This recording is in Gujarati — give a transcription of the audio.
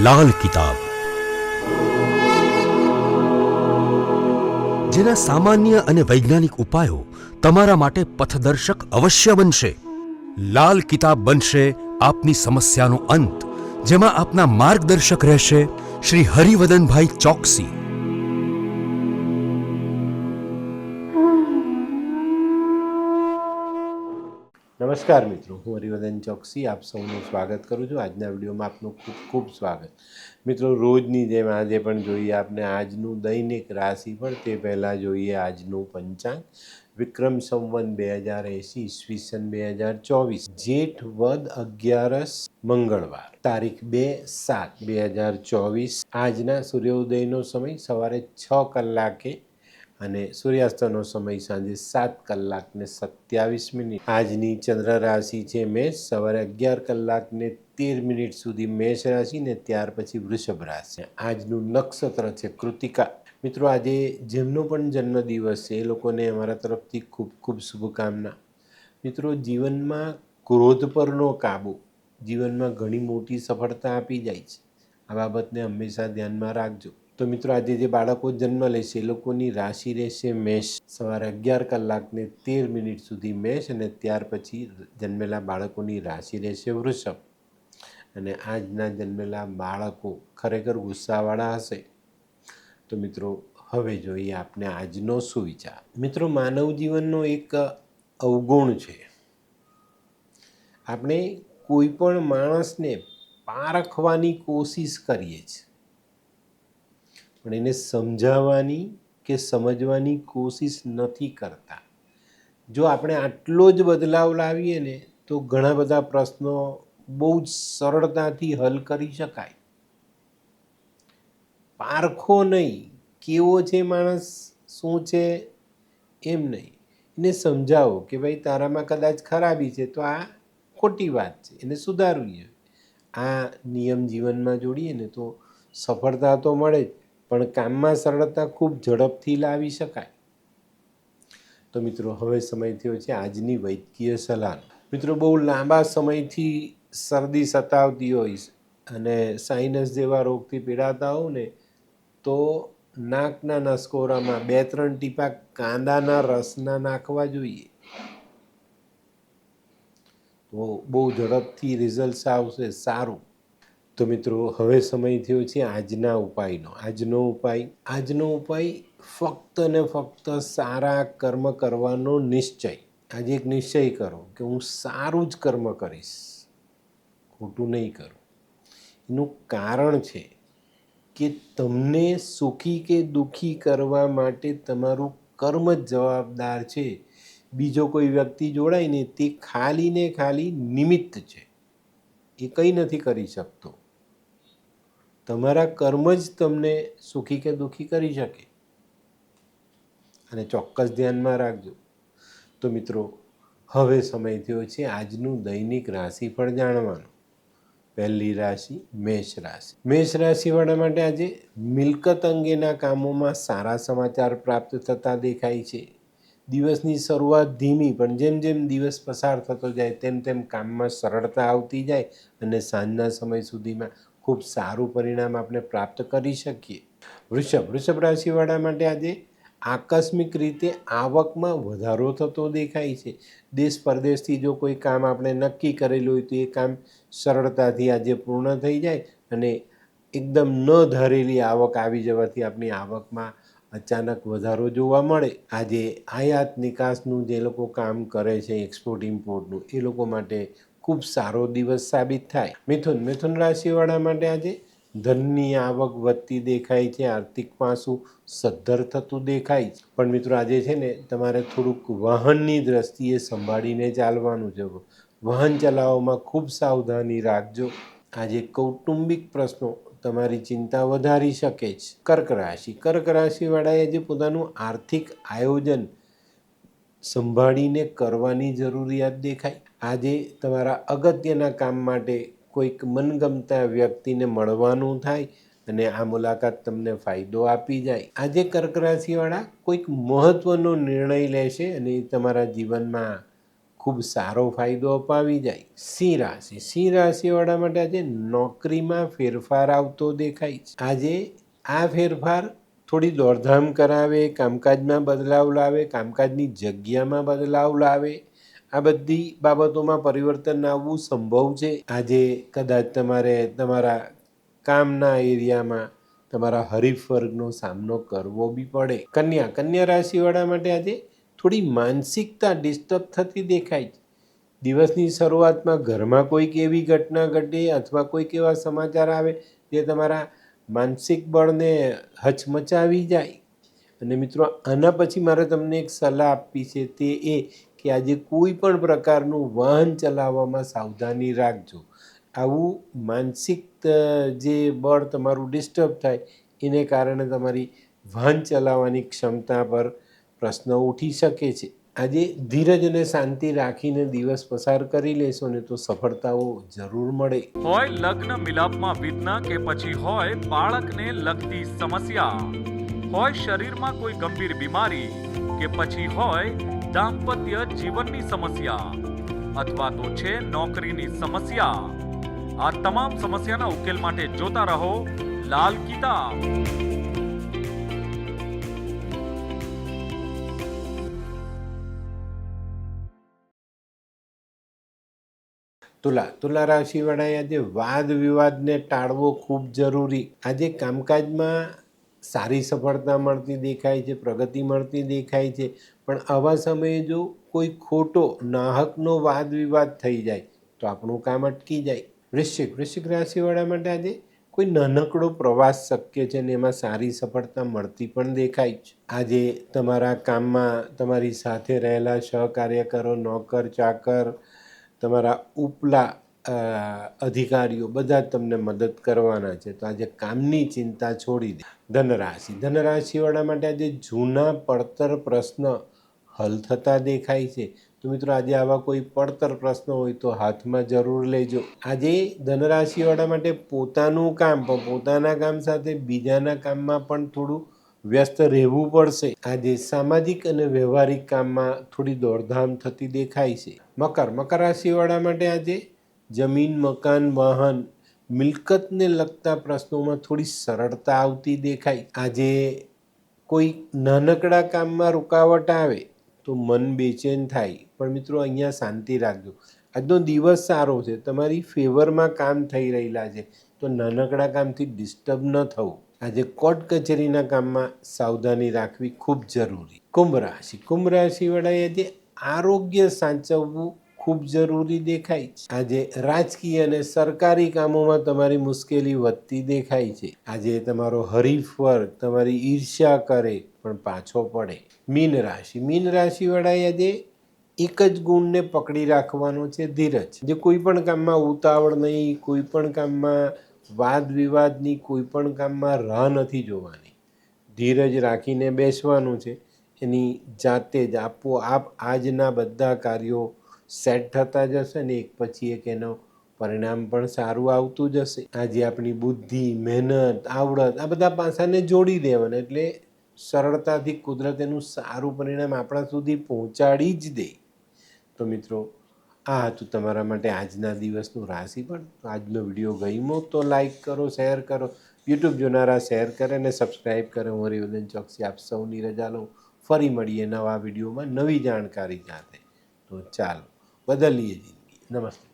લાલ કિતાબ, જેના સામાન્ય અને વૈજ્ઞાનિક ઉપાયો તમારા માટે પથદર્શક અવશ્ય બનશે. લાલ કિતાબ બનશે આપની સમસ્યાનો અંત, જેમાં આપના માર્ગદર્શક રહેશે શ્રી હરિવદનભાઈ ચોકસી. નમસ્કાર મિત્રો, હું હરિવદન ચોકસી આપ સૌનું સ્વાગત કરું છું. આજના વિડીયોમાં આપનું ખૂબ ખૂબ સ્વાગત. મિત્રો, રોજની જેમ આજે પણ જોઈએ આપણે આજનું દૈનિક રાશિફળ. તે પહેલાં જોઈએ આજનું પંચાંગ. વિક્રમ સંવત 2080 ઈસવીસન 2024, જેઠ વદ 11 મંગળવાર, તારીખ 2/7/2024. આજના સૂર્યોદયનો સમય સવારે 6 કલાકે અને સૂર્યાસ્તનો સમય સાંજે 7 કલાકને 27 મિનિટ. આજની ચંદ્ર રાશિ છે મેષ. સવારે 11 કલાકને 13 મિનિટ સુધી મેષ રાશિ ને ત્યાર પછી વૃષભ રાશિ. આજનું નક્ષત્ર છે કૃતિકા. મિત્રો, આજે જેમનો પણ જન્મદિવસ છે એ લોકોને અમારા તરફથી ખૂબ ખૂબ શુભકામના. મિત્રો, જીવનમાં ક્રોધ પરનો કાબુ જીવનમાં ઘણી મોટી સફળતા આપી જાય છે. આ બાબતને હંમેશા ધ્યાનમાં રાખજો. તો મિત્રો, આજે જે બાળકો જન્મ લેશે એ લોકોની રાશિ રહેશે મેષ. સવારે 11 કલાકને 13 મિનિટ સુધી મેષ અને ત્યાર પછી જન્મેલા બાળકોની રાશિ રહેશે વૃષભ. અને આજના જન્મેલા બાળકો ખરેખર ગુસ્સાવાળા હશે. તો મિત્રો, હવે જોઈએ આપણે આજનો સુવિચાર. મિત્રો, માનવ જીવનનો એક અવગુણ છે. આપણે કોઈ પણ માણસને પારખવાની કોશિશ કરીએ છીએ, પણ એને સમજાવવાની કે સમજવાની કોશિશ નથી કરતા. જો આપણે આટલો જ બદલાવ લાવીએ ને તો ઘણા બધા પ્રશ્નો બહુ જ સરળતાથી હલ કરી શકાય. પારખો નહીં, કેવો છે માણસ, શું છે એમ નહીં, એને સમજાવો કે ભાઈ તારામાં કદાચ ખરાબી છે તો આ ખોટી વાત છે, એને સુધારવી જોઈએ. આ નિયમ જીવનમાં જોડીએ ને તો સફળતા તો મળે જ, પણ કામમાં સરળતા ખૂબ ઝડપથી લાવી શકાય. તો મિત્રો, હવે સમય થયો છે આજની વૈદ્યકીય સલાહ. મિત્રો, બહુ લાંબા સમયથી શરદી સતાવતી હોય અને સાઇનસ જેવા રોગથી પીડાતા હોવ ને તો નાકના નસકોરામાં 2-3 ટીપા કાંદાના રસના નાખવા જોઈએ. તો બહુ ઝડપથી રિઝલ્ટ આવશે સારું. તો મિત્રો, હવે સમય થયો છે આજના ઉપાયનો. આજનો ઉપાય ફક્ત ને ફક્ત સારા કર્મ કરવાનો નિશ્ચય. આજે એક નિશ્ચય કરો કે હું સારું જ કર્મ કરીશ, ખોટું નહીં કરું. એનું કારણ છે કે તમને સુખી કે દુઃખી કરવા માટે તમારું કર્મ જ જવાબદાર છે. બીજો કોઈ વ્યક્તિ જોડાય ને તે ખાલી ને ખાલી નિમિત્ત છે, એ કંઈ નથી કરી શકતો. તમારા કર્મ જ તમને સુખી કે દુઃખી કરી શકે. અને ચોક્કસ ધ્યાનમાં રાખજો. તો મિત્રો, હવે સમય થયો છે આજનું દૈનિક રાશિફળ જાણવાનું. પહેલી રાશિ મેષ રાશિ. મેષ રાશિવાળા માટે આજે મિલકત અંગેના કામોમાં સારા સમાચાર પ્રાપ્ત થતા દેખાય છે. દિવસની શરૂઆત ધીમી, પણ જેમ જેમ દિવસ પસાર થતો જાય તેમ તેમ કામમાં સરળતા આવતી જાય અને સાંજના સમય સુધીમાં ખૂબ સારું પરિણામ આપણે પ્રાપ્ત કરી શકીએ. વૃષભ રાશિવાળા માટે આજે આકસ્મિક રીતે આવકમાં વધારો થતો દેખાય છે. દેશ પરદેશથી જો કોઈ કામ આપણે નક્કી કરેલું હોય તો એ કામ સરળતાથી આજે પૂર્ણ થઈ જાય અને એકદમ ન ધારેલી આવક આવી જવાથી આપણી આવકમાં અચાનક વધારો જોવા મળે. આજે આયાત નિકાસનું જે લોકો કામ કરે છે, એક્સપોર્ટ ઇમ્પોર્ટનું, એ લોકો માટે ખૂબ સારો દિવસ સાબિત થાય. મિથુન રાશિવાળા માટે આજે ધનની આવક વધતી દેખાય છે. આર્થિક પાસું સદ્ધર થતું દેખાય છે. પણ મિત્રો, આજે છે ને તમારે થોડુંક વાહનની દ્રષ્ટિએ સંભાળીને ચાલવાનું છે. વાહન ચલાવવામાં ખૂબ સાવધાની રાખજો. આજે કૌટુંબિક પ્રશ્નો તમારી ચિંતા વધારી શકે છે. કર્ક રાશિવાળાએ આજે પોતાનું આર્થિક આયોજન સંભાળીને કરવાની જરૂરિયાત દેખાય. આજે તમારા અગત્યના કામ માટે કોઈક મનગમતા વ્યક્તિને મળવાનું થાય અને આ મુલાકાત તમને ફાયદો આપી જાય. આજે કર્ક રાશિવાળા કોઈક મહત્વનો નિર્ણય લેશે અને એ તમારા જીવનમાં ખૂબ સારો ફાયદો અપાવી જાય. સિંહ રાશિવાળા માટે આજે નોકરીમાં ફેરફાર આવતો દેખાય છે. આજે આ ફેરફાર થોડી દોડધામ કરાવે, કામકાજમાં બદલાવ લાવે, કામકાજની જગ્યામાં બદલાવ લાવે. આ બધી બાબતોમાં પરિવર્તન આવવું સંભવ છે. આજે કદાચ તમારે તમારા કામના એરિયામાં તમારા હરીફ વર્ગનો સામનો કરવો બી પડે. કન્યા રાશિવાળા માટે આજે થોડી માનસિકતા ડિસ્ટર્બ થતી દેખાય છે. દિવસની શરૂઆતમાં ઘરમાં કોઈક એવી ઘટના ઘટે અથવા કોઈક એવા સમાચાર આવે જે તમારા માનસિક બળને હચમચાવી જાય. અને મિત્રો, આના પછી મારે તમને એક સલાહ આપવી છે, તે એ કે આજે કોઈ પણ પ્રકારનું વાહન ચલાવવામાં સાવધાની રાખજો. આવું માનસિક જે બળ તમારું ડિસ્ટર્બ થાય એને કારણે તમારી વાહન ચલાવવાની ક્ષમતા પર પ્રશ્ન ઉઠી શકે છે. આજે ધીરજ અને શાંતિ રાખીને દિવસ પસાર કરી લેશો ને તો સફળતાઓ જરૂર મળે. હોય લગ્ન મિલાપમાં વિઘ્ન કે પછી હોય બાળકને લગતી સમસ્યા, હોય શરીરમાં કોઈ ગંભીર બીમારી કે પછી હોય દાંપત્ય જીવનની સમસ્યા અથવા તો છે નોકરીની સમસ્યા, આ તમામ સમસ્યાના ઉકેલ માટે જોતા રહો લાલ કિતાબ. તુલા રાશિવાળાએ આજે વાદ વિવાદને ટાળવો ખૂબ જરૂરી. આજે કામકાજમાં સારી સફળતા મળતી દેખાય છે, પ્રગતિ મળતી દેખાય છે, પણ આવા સમયે જો કોઈ ખોટો નાહકનો વાદ વિવાદ થઈ જાય તો આપણું કામ અટકી જાય. વૃશ્ચિક રાશિવાળા માટે આજે કોઈ નાનકડો પ્રવાસ શક્ય છે ને એમાં સારી સફળતા મળતી પણ દેખાય છે. આજે તમારા કામમાં તમારી સાથે રહેલા સહકાર્યકરો, નોકર ચાકર, તમારા ઉપલા અધિકારીઓ બધા જ તમને મદદ કરવાના છે. તો આજે કામની ચિંતા છોડી દે. ધનરાશિવાળા માટે આજે જૂના પડતર પ્રશ્ન હલ થતા દેખાય છે. તો મિત્રો, આજે આવા કોઈ પડતર પ્રશ્ન હોય તો હાથમાં જરૂર લેજો. આજે ધનરાશિવાળા માટે પોતાનું કામ પણ પોતાના કામ સાથે બીજાના કામમાં પણ થોડું વ્યસ્ત રહેવું પડશે. આજે સામાજિક અને વ્યવહારિક કામમાં થોડી દોડધામ થતી દેખાય છે. મકર રાશિવાળા માટે આજે જમીન, મકાન, વાહન, મિલકતને લગતા પ્રશ્નોમાં થોડી સરળતા આવતી દેખાય. આજે કોઈ નાનકડા કામમાં રૂકાવટ આવે તો મન બેચેન થાય, પણ મિત્રો અહીંયા શાંતિ રાખજો. આજનો દિવસ સારો છે, તમારી ફેવરમાં કામ થઈ રહેલા છે, તો નાનકડા કામથી ડિસ્ટર્બ ન થવું. આજે કોર્ટ કચેરીના કામમાં સાવધાની રાખવી ખૂબ જરૂરી. કુંભ રાશિવાળાએ આજે આરોગ્ય સાચવવું ખૂબ જરૂરી દેખાય છે. આજે રાજકીય અને સરકારી કામોમાં તમારી મુશ્કેલી વધતી દેખાય છે. આજે તમારો હરીફ વર્ગ તમારી ઈર્ષ્યા કરે પણ પાછો પડે. મીન રાશિવાળાએ આજે એક જ ગુણને પકડી રાખવાનો છે, ધીરજ. જે કોઈ પણ કામમાં ઉતાવળ નહીં, કોઈ પણ કામમાં વાદ વિવાદની, કોઈ પણ કામમાં રાહ નથી જોવાની. ધીરજ રાખીને બેસવાનું છે. એની જાતે જ આપોઆપ આજના બધા કાર્યો સેટ થતા જશે ને એક પછી એક એનો પરિણામ પણ સારું આવતું જશે. આજે આપણી બુદ્ધિ, મહેનત, આવડત આ બધા પાસાને જોડી દેવાના, એટલે સરળતાથી કુદરત એનું સારું પરિણામ આપણા સુધી પહોંચાડી જ દે. તો મિત્રો, આ હતું તમારા માટે આજના દિવસનું રાશિફળ. આજનો વિડીયો ગમ્યો તો લાઈક કરો, શેર કરો. યુટ્યુબ જોનારા શેર કરે અને સબસ્ક્રાઈબ કરે. હું હરિવર્ધન ચોકસી આપ સૌની રજા લઉં. ફરી મળીએ નવા વિડીયોમાં નવી જાણકારી સાથે. તો ચાલો, બદલીએ જિંદગી. નમસ્તે.